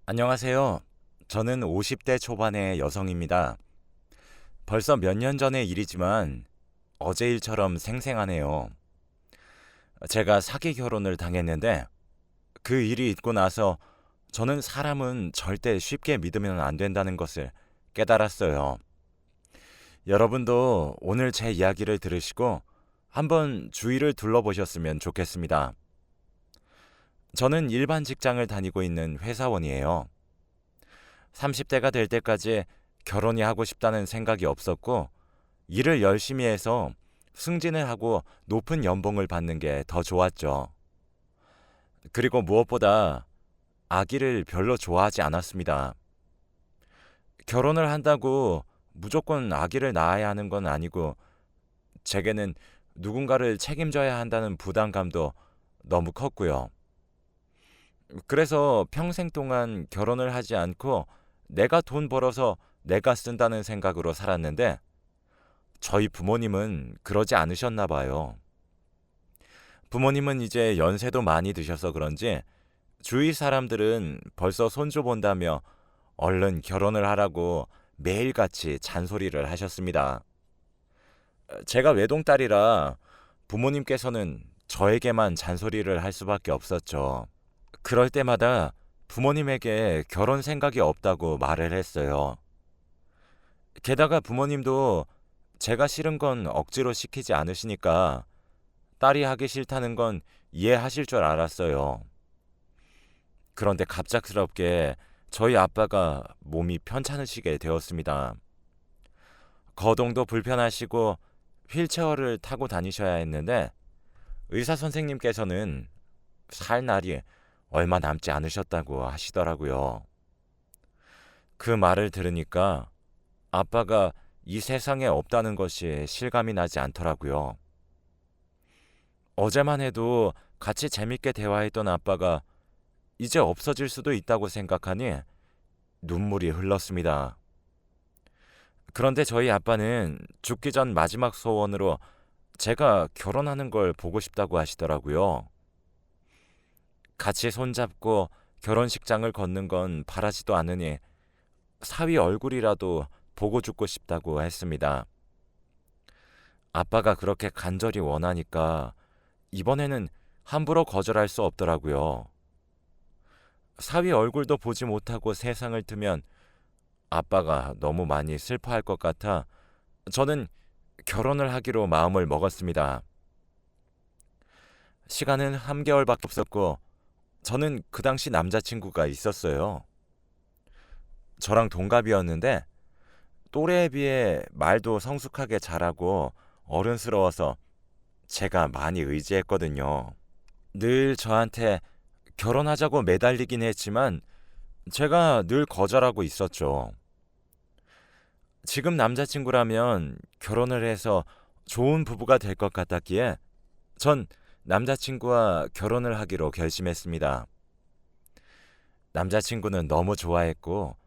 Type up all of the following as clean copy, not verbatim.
안녕하세요. 저는 50대 초반의 여성입니다. 벌써 몇 년 전의 일이지만 어제 일처럼 생생하네요. 제가 사기 결혼을 당했는데 그 일이 있고 나서 저는 사람은 절대 쉽게 믿으면 안 된다는 것을 깨달았어요. 여러분도 오늘 제 이야기를 들으시고 한번 주위를 둘러보셨으면 좋겠습니다. 저는 일반 직장을 다니고 있는 회사원이에요. 30대가 될 때까지 결혼이 하고 싶다는 생각이 없었고, 일을 열심히 해서 승진을 하고 높은 연봉을 받는 게 더 좋았죠. 그리고 무엇보다 아기를 별로 좋아하지 않았습니다. 결혼을 한다고 무조건 아기를 낳아야 하는 건 아니고, 제게는 누군가를 책임져야 한다는 부담감도 너무 컸고요. 그래서 평생 동안 결혼을 하지 않고 내가 돈 벌어서 내가 쓴다는 생각으로 살았는데, 저희 부모님은 그러지 않으셨나 봐요. 부모님은 이제 연세도 많이 드셔서 그런지 주위 사람들은 벌써 손주 본다며 얼른 결혼을 하라고 매일같이 잔소리를 하셨습니다. 제가 외동딸이라 부모님께서는 저에게만 잔소리를 할 수밖에 없었죠. 그럴 때마다 부모님에게 결혼 생각이 없다고 말을 했어요. 게다가 부모님도 제가 싫은 건 억지로 시키지 않으시니까 딸이 하기 싫다는 건 이해하실 줄 알았어요. 그런데 갑작스럽게 저희 아빠가 몸이 편찮으시게 되었습니다. 거동도 불편하시고 휠체어를 타고 다니셔야 했는데 의사 선생님께서는 살 날이 얼마 남지 않으셨다고 하시더라고요. 그 말을 들으니까 아빠가 이 세상에 없다는 것이 실감이 나지 않더라고요. 어제만 해도 같이 재밌게 대화했던 아빠가 이제 없어질 수도 있다고 생각하니 눈물이 흘렀습니다. 그런데 저희 아빠는 죽기 전 마지막 소원으로 제가 결혼하는 걸 보고 싶다고 하시더라고요. 같이 손잡고 결혼식장을 걷는 건 바라지도 않으니 사위 얼굴이라도 보고 죽고 싶다고 했습니다. 아빠가 그렇게 간절히 원하니까 이번에는 함부로 거절할 수 없더라고요. 사위 얼굴도 보지 못하고 세상을 트면 아빠가 너무 많이 슬퍼할 것 같아 저는 결혼을 하기로 마음을 먹었습니다. 시간은 3개월밖에 없었고 저는 그 당시 남자친구가 있었어요. 저랑 동갑이었는데 또래에 비해 말도 성숙하게 잘하고 어른스러워서 제가 많이 의지했거든요. 늘 저한테 결혼하자고 매달리긴 했지만 제가 늘 거절하고 있었죠. 지금 남자친구라면 결혼을 해서 좋은 부부가 될 것 같았기에 전 남자친구와 결혼을 하기로 결심했습니다. 남자친구는 너무 좋아했고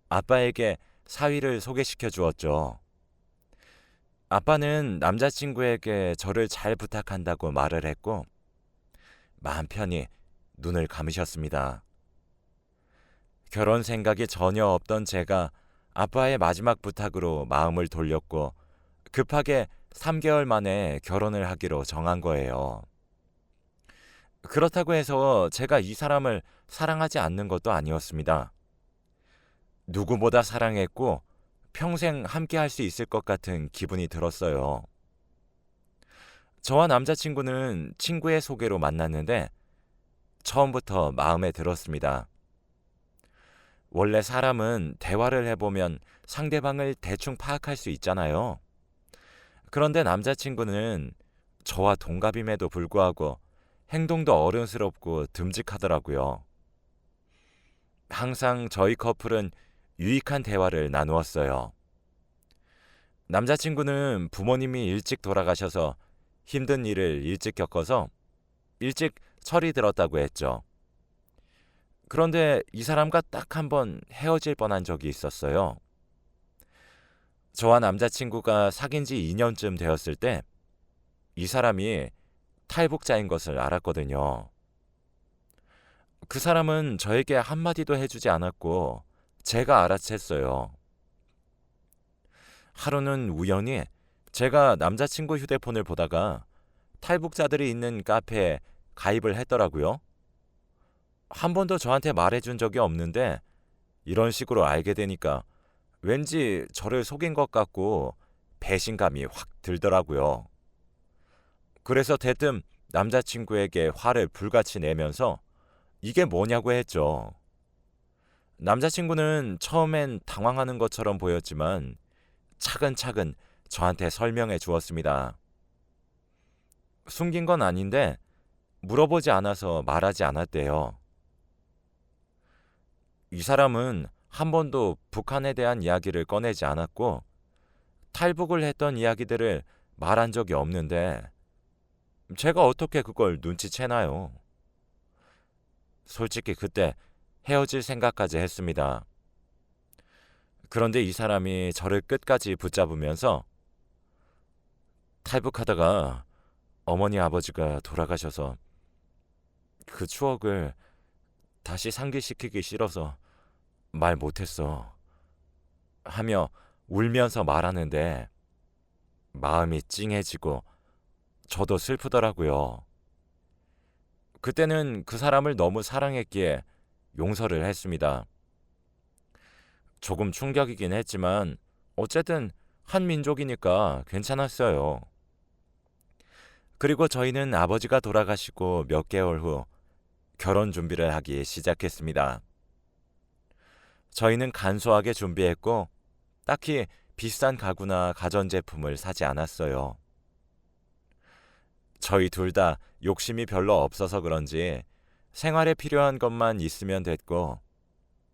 아빠에게 사위를 소개시켜 주었죠. 아빠는 남자친구에게 저를 잘 부탁한다고 말을 했고 마음 편히 눈을 감으셨습니다. 결혼 생각이 전혀 없던 제가 아빠의 마지막 부탁으로 마음을 돌렸고 급하게 3개월 만에 결혼을 하기로 정한 거예요. 그렇다고 해서 제가 이 사람을 사랑하지 않는 것도 아니었습니다. 누구보다 사랑했고 평생 함께 할 수 있을 것 같은 기분이 들었어요. 저와 남자친구는 친구의 소개로 만났는데 처음부터 마음에 들었습니다. 원래 사람은 대화를 해보면 상대방을 대충 파악할 수 있잖아요. 그런데 남자친구는 저와 동갑임에도 불구하고 행동도 어른스럽고 듬직하더라고요. 항상 저희 커플은 유익한 대화를 나누었어요. 남자친구는 부모님이 일찍 돌아가셔서 힘든 일을 일찍 겪어서 일찍 철이 들었다고 했죠. 그런데 이 사람과 딱 한 번 헤어질 뻔한 적이 있었어요. 저와 남자친구가 사귄 지 2년쯤 되었을 때 이 사람이 탈북자인 것을 알았거든요. 그 사람은 저에게 한마디도 해주지 않았고 제가 알아챘어요. 하루는 우연히 제가 남자친구 휴대폰을 보다가 탈북자들이 있는 카페에 가입을 했더라고요. 한 번도 저한테 말해준 적이 없는데 이런 식으로 알게 되니까 왠지 저를 속인 것 같고 배신감이 확 들더라고요. 그래서 대뜸 남자친구에게 화를 불같이 내면서 이게 뭐냐고 했죠. 남자친구는 처음엔 당황하는 것처럼 보였지만 차근차근 저한테 설명해 주었습니다. 숨긴 건 아닌데 물어보지 않아서 말하지 않았대요. 이 사람은 한 번도 북한에 대한 이야기를 꺼내지 않았고 탈북을 했던 이야기들을 말한 적이 없는데 제가 어떻게 그걸 눈치채나요? 솔직히 그때 헤어질 생각까지 했습니다. 그런데 이 사람이 저를 끝까지 붙잡으면서 탈북하다가 어머니 아버지가 돌아가셔서 그 추억을 다시 상기시키기 싫어서 말 못했어 하며 울면서 말하는데 마음이 찡해지고 저도 슬프더라고요. 그때는 그 사람을 너무 사랑했기에 용서를 했습니다. 조금 충격이긴 했지만 어쨌든 한 민족이니까 괜찮았어요. 그리고 저희는 아버지가 돌아가시고 몇 개월 후 결혼 준비를 하기 시작했습니다. 저희는 간소하게 준비했고 딱히 비싼 가구나 가전제품을 사지 않았어요. 저희 둘 다 욕심이 별로 없어서 그런지 생활에 필요한 것만 있으면 됐고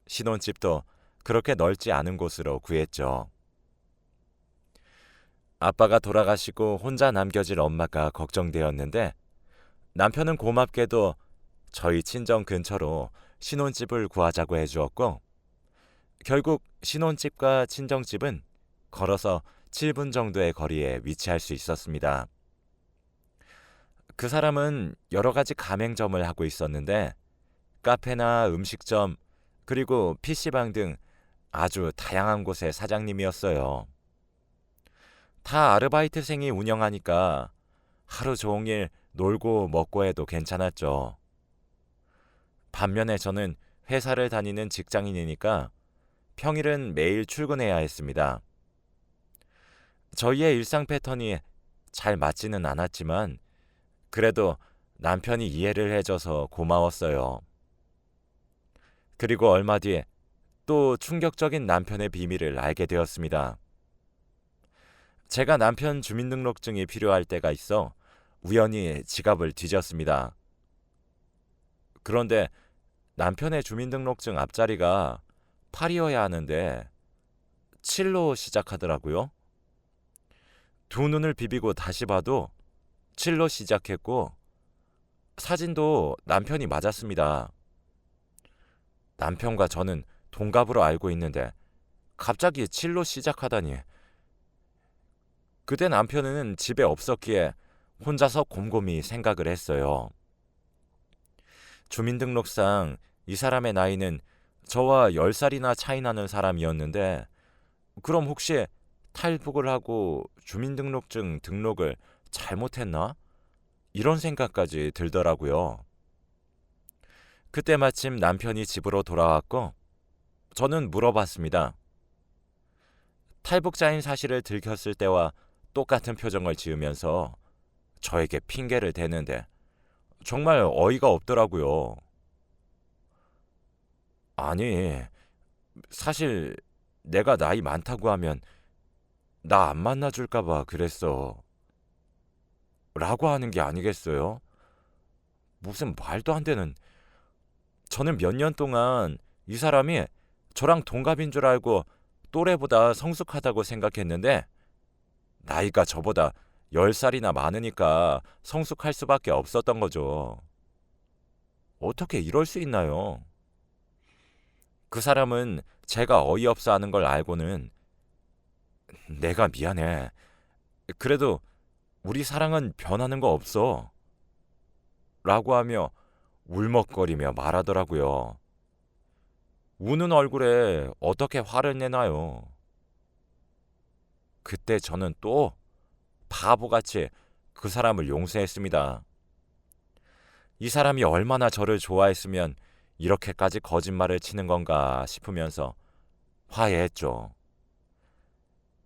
신혼집도 그렇게 넓지 않은 곳으로 구했죠. 아빠가 돌아가시고 혼자 남겨질 엄마가 걱정되었는데 남편은 고맙게도 저희 친정 근처로 신혼집을 구하자고 해주었고 결국 신혼집과 친정집은 걸어서 7분 정도의 거리에 위치할 수 있었습니다. 그 사람은 여러 가지 가맹점을 하고 있었는데 카페나 음식점 그리고 PC방 등 아주 다양한 곳의 사장님이었어요. 다 아르바이트생이 운영하니까 하루 종일 놀고 먹고 해도 괜찮았죠. 반면에 저는 회사를 다니는 직장인이니까 평일은 매일 출근해야 했습니다. 저희의 일상 패턴이 잘 맞지는 않았지만 그래도 남편이 이해를 해줘서 고마웠어요. 그리고 얼마 뒤에 또 충격적인 남편의 비밀을 알게 되었습니다. 제가 남편 주민등록증이 필요할 때가 있어 우연히 지갑을 뒤졌습니다. 그런데 남편의 주민등록증 앞자리가 8이어야 하는데 7로 시작하더라고요. 두 눈을 비비고 다시 봐도 7로 시작했고 사진도 남편이 맞았습니다. 남편과 저는 동갑으로 알고 있는데 갑자기 7로 시작하다니. 그때 남편은 집에 없었기에 혼자서 곰곰이 생각을 했어요. 주민등록상 이 사람의 나이는 저와 10살이나 차이 나는 사람이었는데 그럼 혹시 탈북을 하고 주민등록증 등록을 잘못했나? 이런 생각까지 들더라고요. 그때 마침 남편이 집으로 돌아왔고 저는 물어봤습니다. 탈북자인 사실을 들켰을 때와 똑같은 표정을 지으면서 저에게 핑계를 대는데 정말 어이가 없더라고요. 아니, 사실 내가 나이 많다고 하면 나 안 만나줄까 봐 그랬어. 라고 하는 게 아니겠어요? 무슨 말도 안 되는. 저는 몇 년 동안 이 사람이 저랑 동갑인 줄 알고 또래보다 성숙하다고 생각했는데 나이가 저보다 10살이나 많으니까 성숙할 수밖에 없었던 거죠. 어떻게 이럴 수 있나요? 그 사람은 제가 어이없어 하는 걸 알고는 내가 미안해. 그래도 우리 사랑은 변하는 거 없어. 라고 하며 울먹거리며 말하더라고요. 우는 얼굴에 어떻게 화를 내나요? 그때 저는 또 바보같이 그 사람을 용서했습니다. 이 사람이 얼마나 저를 좋아했으면 이렇게까지 거짓말을 치는 건가 싶으면서 화해했죠.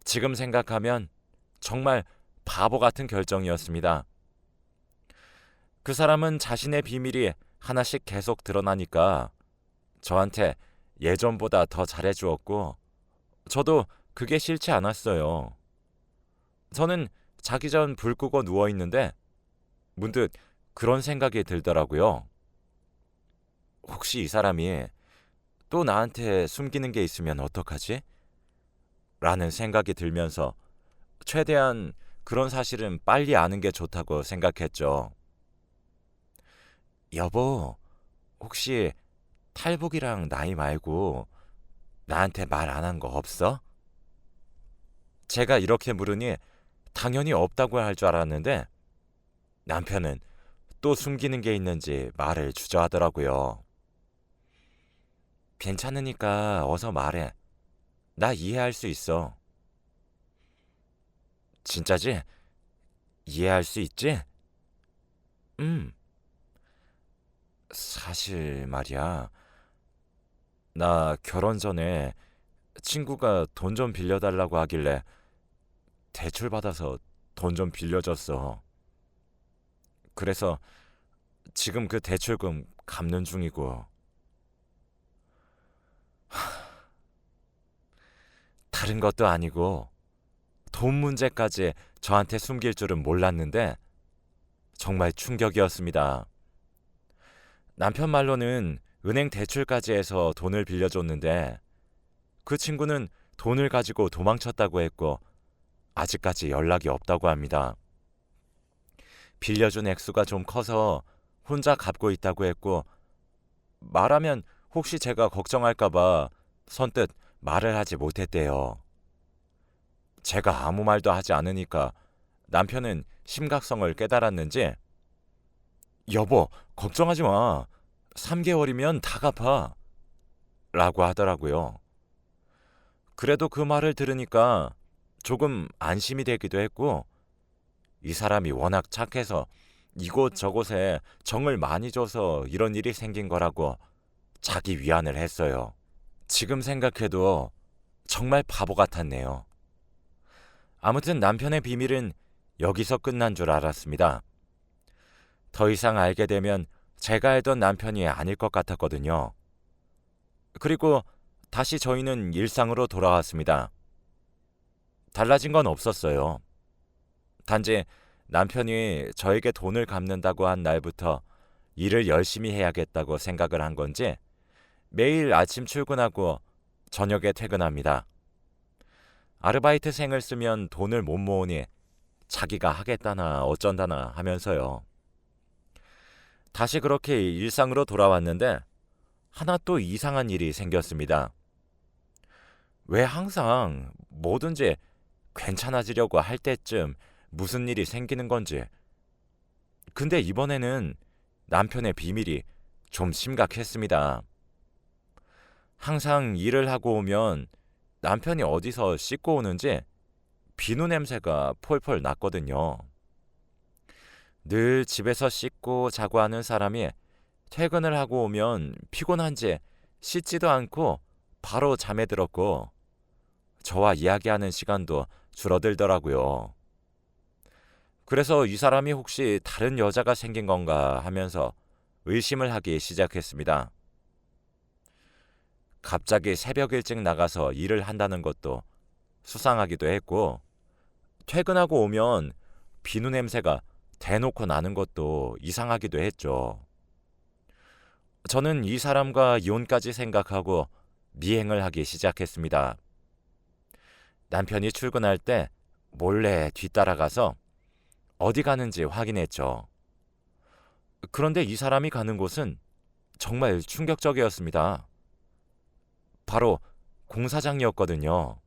지금 생각하면 정말 바보 같은 결정이었습니다. 그 사람은 자신의 비밀이 하나씩 계속 드러나니까 저한테 예전보다 더 잘해주었고, 저도 그게 싫지 않았어요. 저는 자기 전 불 끄고 누워있는데 문득 그런 생각이 들더라고요. 혹시 이 사람이 또 나한테 숨기는 게 있으면 어떡하지? 라는 생각이 들면서 최대한 그런 사실은 빨리 아는 게 좋다고 생각했죠. 여보, 혹시 탈북이랑 나이 말고 나한테 말 안 한 거 없어? 제가 이렇게 물으니 당연히 없다고 할 줄 알았는데 남편은 또 숨기는 게 있는지 말을 주저하더라고요. 괜찮으니까 어서 말해. 나 이해할 수 있어. 진짜지? 이해할 수 있지? 음, 사실 말이야. 나 결혼 전에 친구가 돈 좀 빌려달라고 하길래 대출 받아서 돈 좀 빌려줬어. 그래서 지금 그 대출금 갚는 중이고. 다른 것도 아니고 돈 문제까지 저한테 숨길 줄은 몰랐는데 정말 충격이었습니다. 남편 말로는 은행 대출까지 해서 돈을 빌려줬는데 그 친구는 돈을 가지고 도망쳤다고 했고 아직까지 연락이 없다고 합니다. 빌려준 액수가 좀 커서 혼자 갚고 있다고 했고 말하면 혹시 제가 걱정할까봐 선뜻 말을 하지 못했대요. 제가 아무 말도 하지 않으니까 남편은 심각성을 깨달았는지 여보, 걱정하지 마. 3개월이면 다 갚아. 라고 하더라고요. 그래도 그 말을 들으니까 조금 안심이 되기도 했고 이 사람이 워낙 착해서 이곳저곳에 정을 많이 줘서 이런 일이 생긴 거라고 자기 위안을 했어요. 지금 생각해도 정말 바보 같았네요. 아무튼 남편의 비밀은 여기서 끝난 줄 알았습니다. 더 이상 알게 되면 제가 알던 남편이 아닐 것 같았거든요. 그리고 다시 저희는 일상으로 돌아왔습니다. 달라진 건 없었어요. 단지 남편이 저에게 돈을 갚는다고 한 날부터 일을 열심히 해야겠다고 생각을 한 건지 매일 아침 출근하고 저녁에 퇴근합니다. 아르바이트생을 쓰면 돈을 못 모으니 자기가 하겠다나 어쩐다나 하면서요. 다시 그렇게 일상으로 돌아왔는데 하나 또 이상한 일이 생겼습니다. 왜 항상 뭐든지 괜찮아지려고 할 때쯤 무슨 일이 생기는 건지. 근데 이번에는 남편의 비밀이 좀 심각했습니다. 항상 일을 하고 오면 남편이 어디서 씻고 오는지 비누 냄새가 폴폴 났거든요. 늘 집에서 씻고 자고 하는 사람이 퇴근을 하고 오면 피곤한지 씻지도 않고 바로 잠에 들었고 저와 이야기하는 시간도 줄어들더라고요. 그래서 이 사람이 혹시 다른 여자가 생긴 건가 하면서 의심을 하기 시작했습니다. 갑자기 새벽 일찍 나가서 일을 한다는 것도 수상하기도 했고 퇴근하고 오면 비누 냄새가 대놓고 나는 것도 이상하기도 했죠. 저는 이 사람과 이혼까지 생각하고 미행을 하기 시작했습니다. 남편이 출근할 때 몰래 뒤따라가서 어디 가는지 확인했죠. 그런데 이 사람이 가는 곳은 정말 충격적이었습니다. 바로 공사장이었거든요.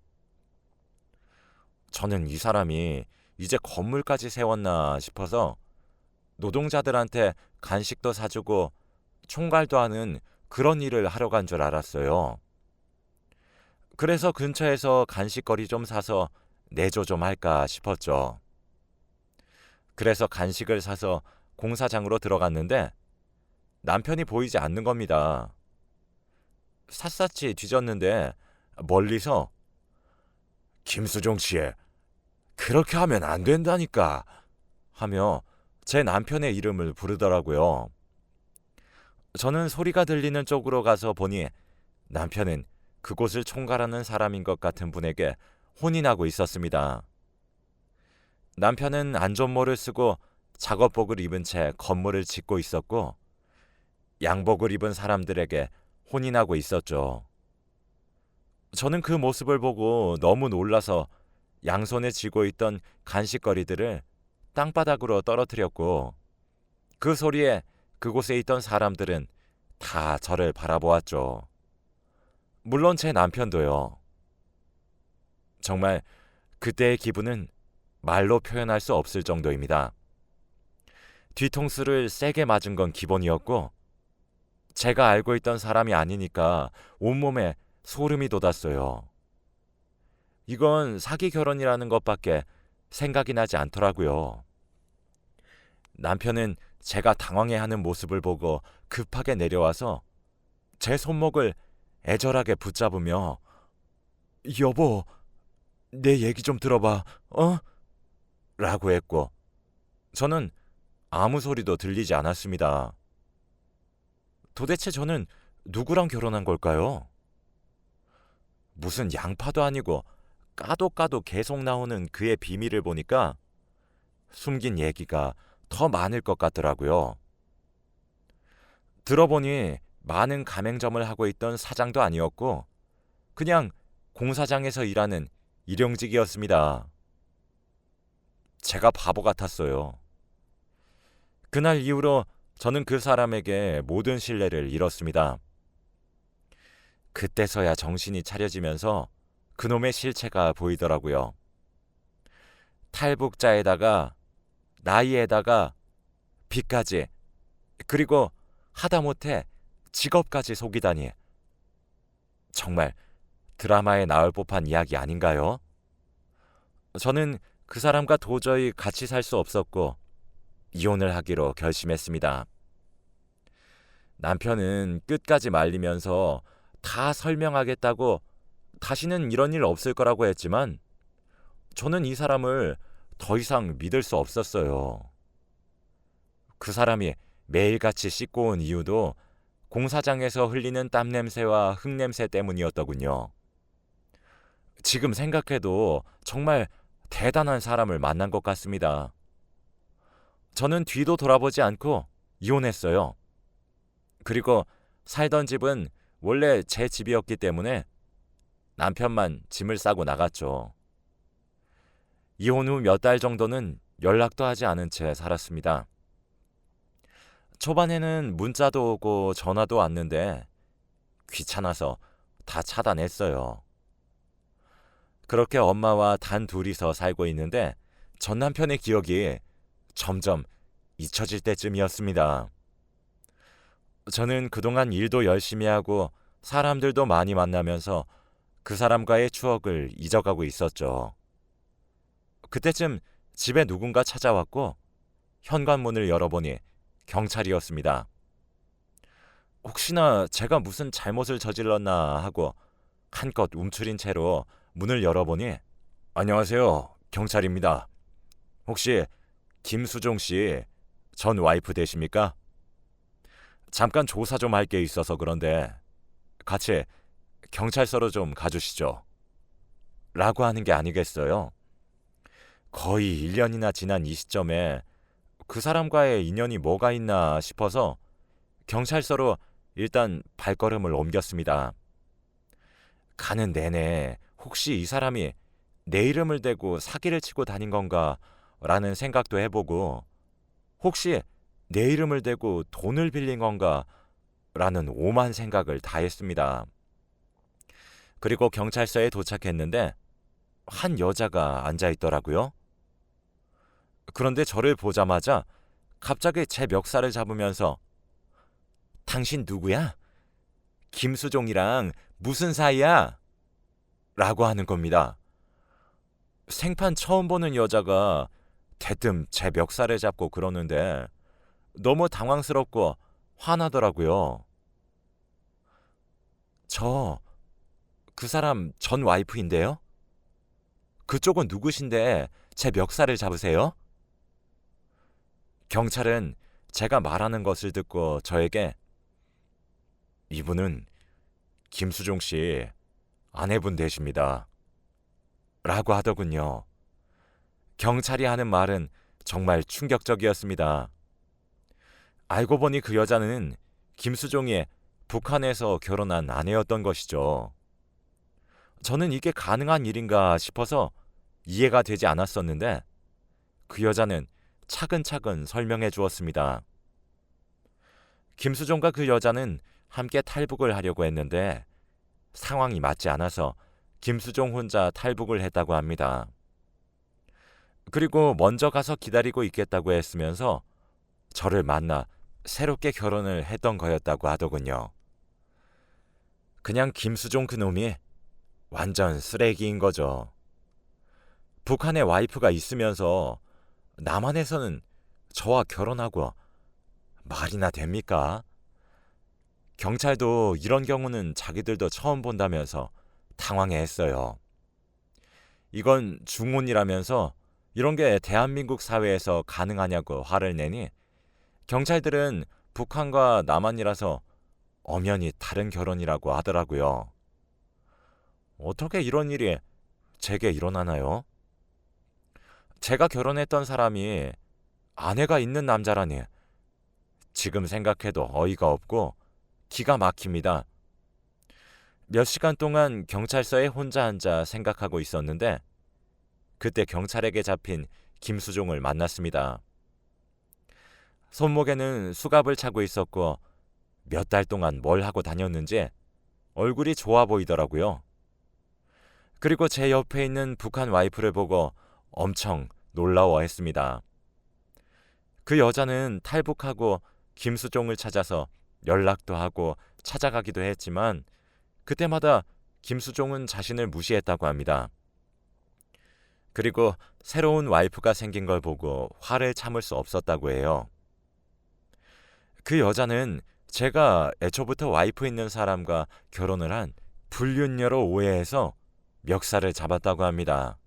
저는 이 사람이 이제 건물까지 세웠나 싶어서 노동자들한테 간식도 사주고 총괄도 하는 그런 일을 하러 간 줄 알았어요. 그래서 근처에서 간식거리 좀 사서 내조 좀 할까 싶었죠. 그래서 간식을 사서 공사장으로 들어갔는데 남편이 보이지 않는 겁니다. 샅샅이 뒤졌는데 멀리서 김수종 씨, 그렇게 하면 안 된다니까 하며 제 남편의 이름을 부르더라고요. 저는 소리가 들리는 쪽으로 가서 보니 남편은 그곳을 총괄하는 사람인 것 같은 분에게 혼인하고 있었습니다. 남편은 안전모를 쓰고 작업복을 입은 채 건물을 짓고 있었고 양복을 입은 사람들에게 혼인하고 있었죠. 저는 그 모습을 보고 너무 놀라서 양손에 쥐고 있던 간식거리들을 땅바닥으로 떨어뜨렸고 그 소리에 그곳에 있던 사람들은 다 저를 바라보았죠. 물론 제 남편도요. 정말 그때의 기분은 말로 표현할 수 없을 정도입니다. 뒤통수를 세게 맞은 건 기본이었고 제가 알고 있던 사람이 아니니까 온몸에 소름이 돋았어요. 이건 사기 결혼이라는 것밖에 생각이 나지 않더라고요. 남편은 제가 당황해하는 모습을 보고 급하게 내려와서 제 손목을 애절하게 붙잡으며 여보, 내 얘기 좀 들어봐, 어? 라고 했고 저는 아무 소리도 들리지 않았습니다. 도대체 저는 누구랑 결혼한 걸까요? 무슨 양파도 아니고 까도 까도 계속 나오는 그의 비밀을 보니까 숨긴 얘기가 더 많을 것 같더라고요. 들어보니 많은 가맹점을 하고 있던 사장도 아니었고 그냥 공사장에서 일하는 일용직이었습니다. 제가 바보 같았어요. 그날 이후로 저는 그 사람에게 모든 신뢰를 잃었습니다. 그때서야 정신이 차려지면서 그놈의 실체가 보이더라고요. 탈북자에다가 나이에다가 빚까지 그리고 하다못해 직업까지 속이다니. 정말 드라마에 나올 법한 이야기 아닌가요? 저는 그 사람과 도저히 같이 살 수 없었고 이혼을 하기로 결심했습니다. 남편은 끝까지 말리면서 다 설명하겠다고 다시는 이런 일 없을 거라고 했지만 저는 이 사람을 더 이상 믿을 수 없었어요. 그 사람이 매일같이 씻고 온 이유도 공사장에서 흘리는 땀 냄새와 흙 냄새 때문이었더군요. 지금 생각해도 정말 대단한 사람을 만난 것 같습니다. 저는 뒤도 돌아보지 않고 이혼했어요. 그리고 살던 집은 원래 제 집이었기 때문에 남편만 짐을 싸고 나갔죠. 이혼 후 몇 달 정도는 연락도 하지 않은 채 살았습니다. 초반에는 문자도 오고 전화도 왔는데 귀찮아서 다 차단했어요. 그렇게 엄마와 단 둘이서 살고 있는데 전 남편의 기억이 점점 잊혀질 때쯤이었습니다. 저는 그동안 일도 열심히 하고 사람들도 많이 만나면서 그 사람과의 추억을 잊어가고 있었죠. 그때쯤 집에 누군가 찾아왔고 현관문을 열어보니 경찰이었습니다. 혹시나 제가 무슨 잘못을 저질렀나 하고 한껏 움츠린 채로 문을 열어보니 안녕하세요, 경찰입니다. 혹시 김수종 씨 전 와이프 되십니까? 잠깐 조사 좀 할 게 있어서 그런데 같이 경찰서로 좀 가주시죠. 라고 하는 게 아니겠어요. 거의 1년이나 지난 이 시점에 그 사람과의 인연이 뭐가 있나 싶어서 경찰서로 일단 발걸음을 옮겼습니다. 가는 내내 혹시 이 사람이 내 이름을 대고 사기를 치고 다닌 건가 라는 생각도 해보고 혹시 내 이름을 대고 돈을 빌린 건가 라는 오만 생각을 다 했습니다. 그리고 경찰서에 도착했는데 한 여자가 앉아 있더라고요. 그런데 저를 보자마자 갑자기 제 멱살을 잡으면서 당신 누구야? 김수종이랑 무슨 사이야? 라고 하는 겁니다. 생판 처음 보는 여자가 대뜸 제 멱살을 잡고 그러는데 너무 당황스럽고 화나더라고요. 저 그 사람 전 와이프인데요? 그쪽은 누구신데 제 멱살을 잡으세요? 경찰은 제가 말하는 것을 듣고 저에게 이분은 김수종 씨 아내분 되십니다. 라고 하더군요. 경찰이 하는 말은 정말 충격적이었습니다. 알고 보니 그 여자는 김수종이 북한에서 결혼한 아내였던 것이죠. 저는 이게 가능한 일인가 싶어서 이해가 되지 않았었는데 그 여자는 차근차근 설명해 주었습니다. 김수종과 그 여자는 함께 탈북을 하려고 했는데 상황이 맞지 않아서 김수종 혼자 탈북을 했다고 합니다. 그리고 먼저 가서 기다리고 있겠다고 했으면서 저를 만나 새롭게 결혼을 했던 거였다고 하더군요. 그냥 김수종 그놈이 완전 쓰레기인 거죠. 북한에 와이프가 있으면서 남한에서는 저와 결혼하고 말이나 됩니까? 경찰도 이런 경우는 자기들도 처음 본다면서 당황해했어요. 이건 중혼이라면서 이런 게 대한민국 사회에서 가능하냐고 화를 내니 경찰들은 북한과 남한이라서 엄연히 다른 결혼이라고 하더라고요. 어떻게 이런 일이 제게 일어나나요? 제가 결혼했던 사람이 아내가 있는 남자라니 지금 생각해도 어이가 없고 기가 막힙니다. 몇 시간 동안 경찰서에 혼자 앉아 생각하고 있었는데 그때 경찰에게 잡힌 김수종을 만났습니다. 손목에는 수갑을 차고 있었고 몇 달 동안 뭘 하고 다녔는지 얼굴이 좋아 보이더라고요. 그리고 제 옆에 있는 북한 와이프를 보고 엄청 놀라워했습니다. 그 여자는 탈북하고 김수종을 찾아서 연락도 하고 찾아가기도 했지만 그때마다 김수종은 자신을 무시했다고 합니다. 그리고 새로운 와이프가 생긴 걸 보고 화를 참을 수 없었다고 해요. 그 여자는 제가 애초부터 와이프 있는 사람과 결혼을 한 불륜녀로 오해해서 멱살을 잡았다고 합니다.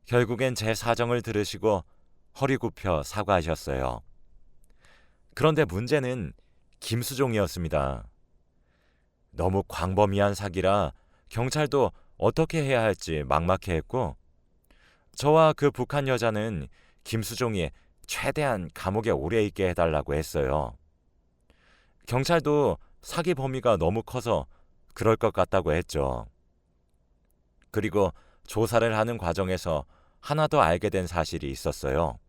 결국엔 제 사정을 들으시고 허리 굽혀 사과하셨어요. 그런데 문제는 김수종이었습니다. 너무 광범위한 사기라 경찰도 어떻게 해야 할지 막막해했고 저와 그 북한 여자는 김수종이 최대한 감옥에 오래 있게 해달라고 했어요. 경찰도 사기 범위가 너무 커서 그럴 것 같다고 했죠. 그리고 조사를 하는 과정에서 하나 더 알게 된 사실이 있었어요.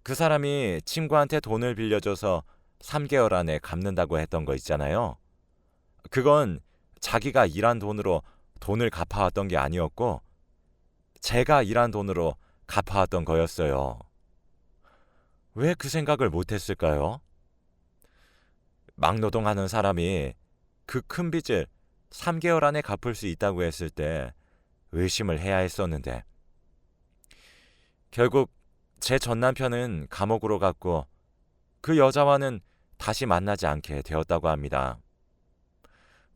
그 사람이 친구한테 돈을 빌려줘서 3개월 안에 갚는다고 했던 거 있잖아요. 그건 자기가 일한 돈으로 돈을 갚아왔던 게 아니었고 제가 일한 돈으로 갚아왔던 거였어요. 왜 그 생각을 못했을까요? 막노동하는 사람이 그 큰 빚을 3개월 안에 갚을 수 있다고 했을 때 의심을 해야 했었는데 결국 제 전남편은 감옥으로 갔고 그 여자와는 다시 만나지 않게 되었다고 합니다.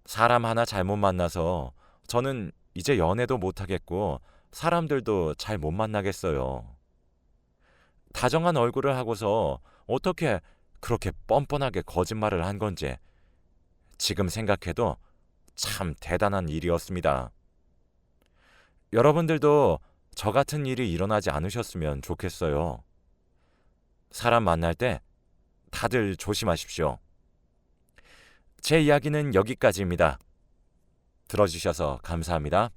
사람 하나 잘못 만나서 저는 이제 연애도 못하겠고 사람들도 잘 못 만나겠어요. 다정한 얼굴을 하고서 어떻게 그렇게 뻔뻔하게 거짓말을 한 건지 지금 생각해도 참 대단한 일이었습니다. 여러분들도 저 같은 일이 일어나지 않으셨으면 좋겠어요. 사람 만날 때 다들 조심하십시오. 제 이야기는 여기까지입니다. 들어주셔서 감사합니다.